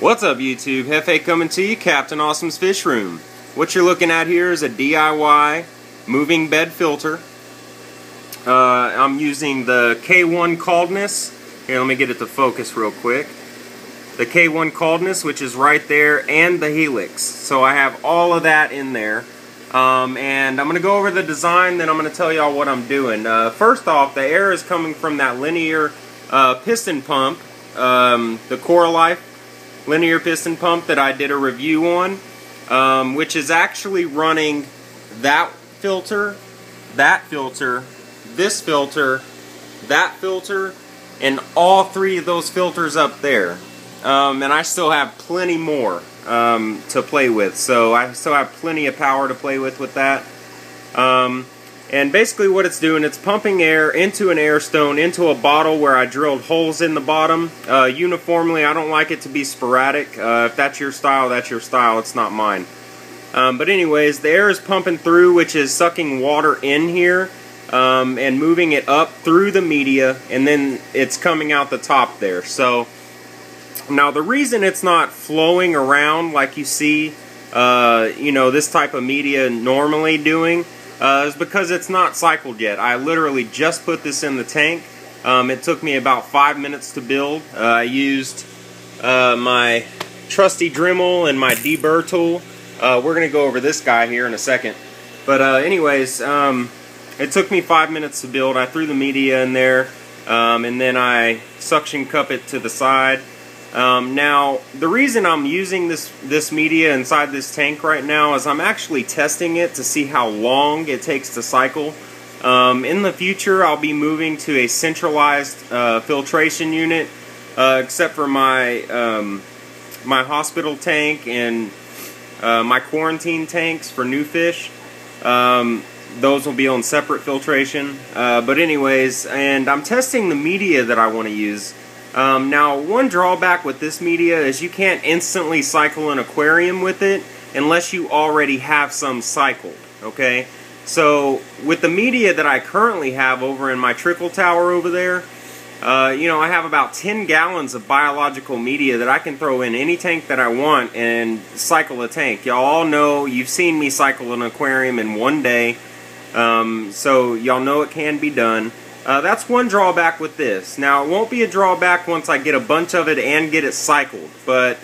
What's up YouTube? Hefe coming to you, Captain Awesome's Fish Room. What you're looking at here is a DIY moving bed filter. I'm using the K1 Kaldness. Here, let me get it to focus real quick. The K1 Kaldness, which is right there, and the Helix. So I have all of that in there. And I'm going to go over the design, then I'm going to tell y'all what I'm doing. First off, the air is coming from that linear piston pump, the Core Life linear piston pump that I did a review on, which is actually running that filter, this filter, that filter, and all three of those filters up there. And I still have plenty more to play with, so I still have plenty of power to play with that. And basically what it's doing, it's pumping air into an air stone, into a bottle where I drilled holes in the bottom uniformly. I don't like it to be sporadic. If that's your style, that's your style. It's not mine. But anyways, the air is pumping through, which is sucking water in here and moving it up through the media, and then it's coming out the top there. So now the reason it's not flowing around like you see this type of media normally doing is because it's not cycled yet. I literally just put this in the tank. It took me about 5 minutes to build. I used my trusty Dremel and my deburr tool. We're going to go over this guy here in a second. But anyways, it took me 5 minutes to build. I threw the media in there, and then I suction cup it to the side. Now, the reason I'm using this media inside this tank right now is I'm actually testing it to see how long it takes to cycle. In the future, I'll be moving to a centralized filtration unit, except for my my hospital tank and my quarantine tanks for new fish. Those will be on separate filtration. But anyways, and I'm testing the media that I want to use. Now, one drawback with this media is you can't instantly cycle an aquarium with it unless you already have some cycled, okay? So, with the media that I currently have over in my trickle tower over there, I have about 10 gallons of biological media that I can throw in any tank that I want and cycle a tank. Y'all all know, you've seen me cycle an aquarium in one day, so y'all know it can be done. That's one drawback with this. Now, it won't be a drawback once I get a bunch of it and get it cycled, but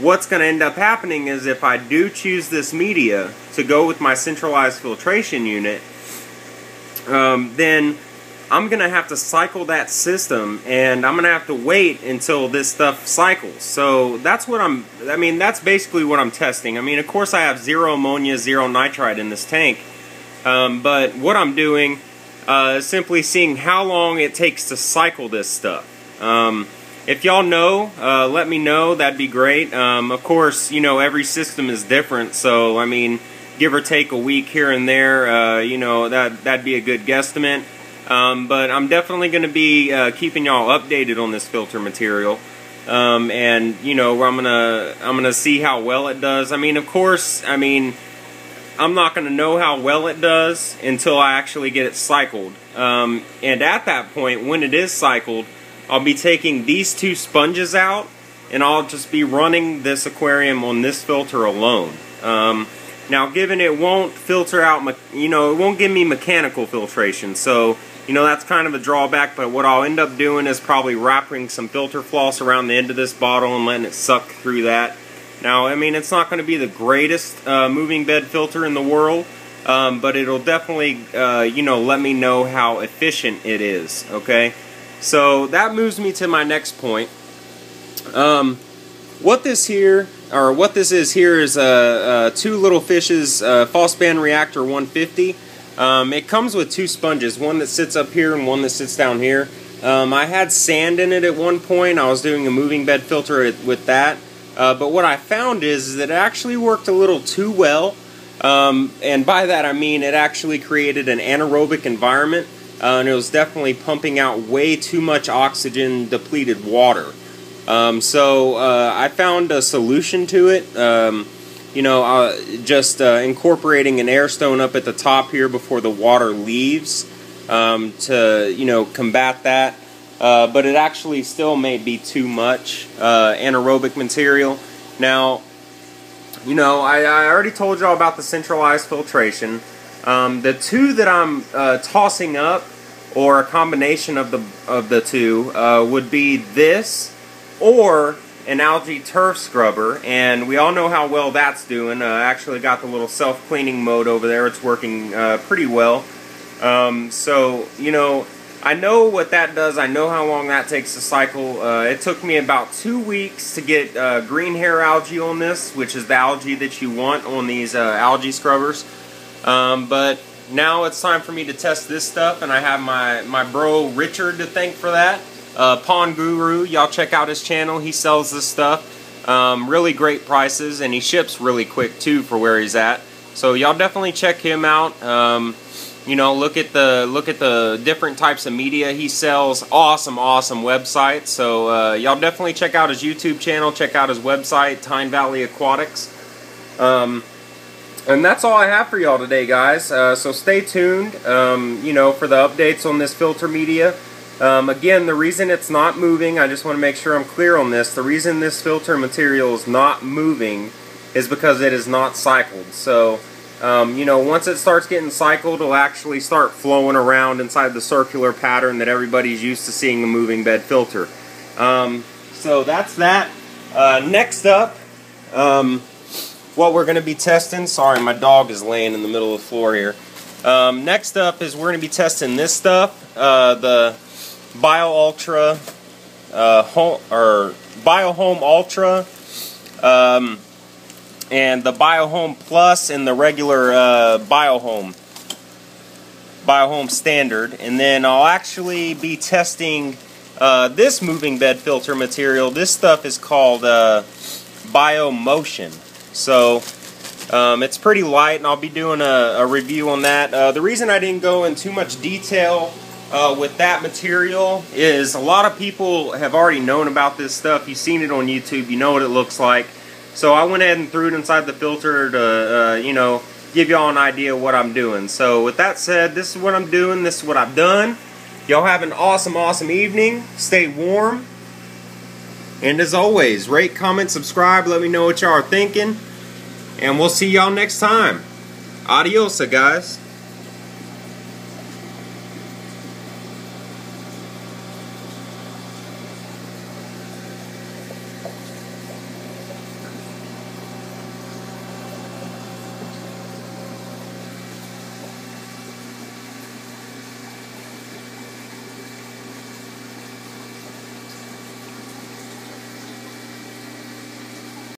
what's going to end up happening is if I do choose this media to go with my centralized filtration unit, then I'm going to have to cycle that system, and I'm going to have to wait until this stuff cycles. So that's what that's basically what I'm testing. I mean, of course I have zero ammonia, zero nitrite in this tank, but what I'm doing simply seeing how long it takes to cycle this stuff. If y'all know, let me know. That'd be great. Of course, every system is different, so I mean, give or take a week here and there, that'd be a good guesstimate. But I'm definitely going to be keeping y'all updated on this filter material, and I'm gonna see how well it does. I mean, of course, I'm not going to know how well it does until I actually get it cycled. And at that point, when it is cycled, I'll be taking these two sponges out, and I'll just be running this aquarium on this filter alone. Now, given it won't filter out, it won't give me mechanical filtration, so, that's kind of a drawback, but what I'll end up doing is probably wrapping some filter floss around the end of this bottle and letting it suck through that. Now, it's not going to be the greatest moving bed filter in the world, but it'll definitely, let me know how efficient it is, okay? So, that moves me to my next point. What this is here is Two Little Fish's False Band Reactor 150. It comes with two sponges, one that sits up here and one that sits down here. I had sand in it at one point. I was doing a moving bed filter with that. But what I found is that it actually worked a little too well, and by that I mean it actually created an anaerobic environment, and it was definitely pumping out way too much oxygen depleted water. So I found a solution to it, just incorporating an air stone up at the top here before the water leaves to combat that. but it actually still may be too much anaerobic material. Now, you know, I already told y'all about the centralized filtration. The two that I'm tossing up, or a combination of the two, would be this or an algae turf scrubber, and we all know how well that's doing. I actually got the little self-cleaning mode over there. It's working pretty well. So, you know, I know what that does. I know how long that takes to cycle. It took me about 2 weeks to get green hair algae on this, which is the algae that you want on these algae scrubbers. But now it's time for me to test this stuff, and I have my bro Richard to thank for that. Pond Guru, y'all check out his channel. He sells this stuff. Really great prices, and he ships really quick too for where he's at. So y'all definitely check him out. You know, look at the different types of media he sells. Awesome website. So y'all definitely check out his YouTube channel. Check out his website, Tyne Valley Aquatics. And that's all I have for y'all today, guys. So stay tuned, you know, for the updates on this filter media. Again, the reason it's not moving, I just want to make sure I'm clear on this. The reason this filter material is not moving is because it is not cycled. So, you know, once it starts getting cycled, it'll actually start flowing around inside the circular pattern that everybody's used to seeing a moving bed filter. So that's that. Next up, what we're going to be testing, sorry, my dog is laying in the middle of the floor here. Next up is we're going to be testing this stuff, the BioHome Ultra, and the BioHome Plus, and the regular BioHome Standard. And then I'll actually be testing this moving bed filter material. This stuff is called BioMotion. So it's pretty light, and I'll be doing a review on that. The reason I didn't go in too much detail with that material is a lot of people have already known about this stuff. You've seen it on YouTube, you know what it looks like. So I went ahead and threw it inside the filter to, you know, give y'all an idea of what I'm doing. So with that said, this is what I'm doing, this is what I've done. Y'all have an awesome evening. Stay warm. And as always, rate, comment, subscribe, let me know what y'all are thinking. And we'll see y'all next time. Adios, guys.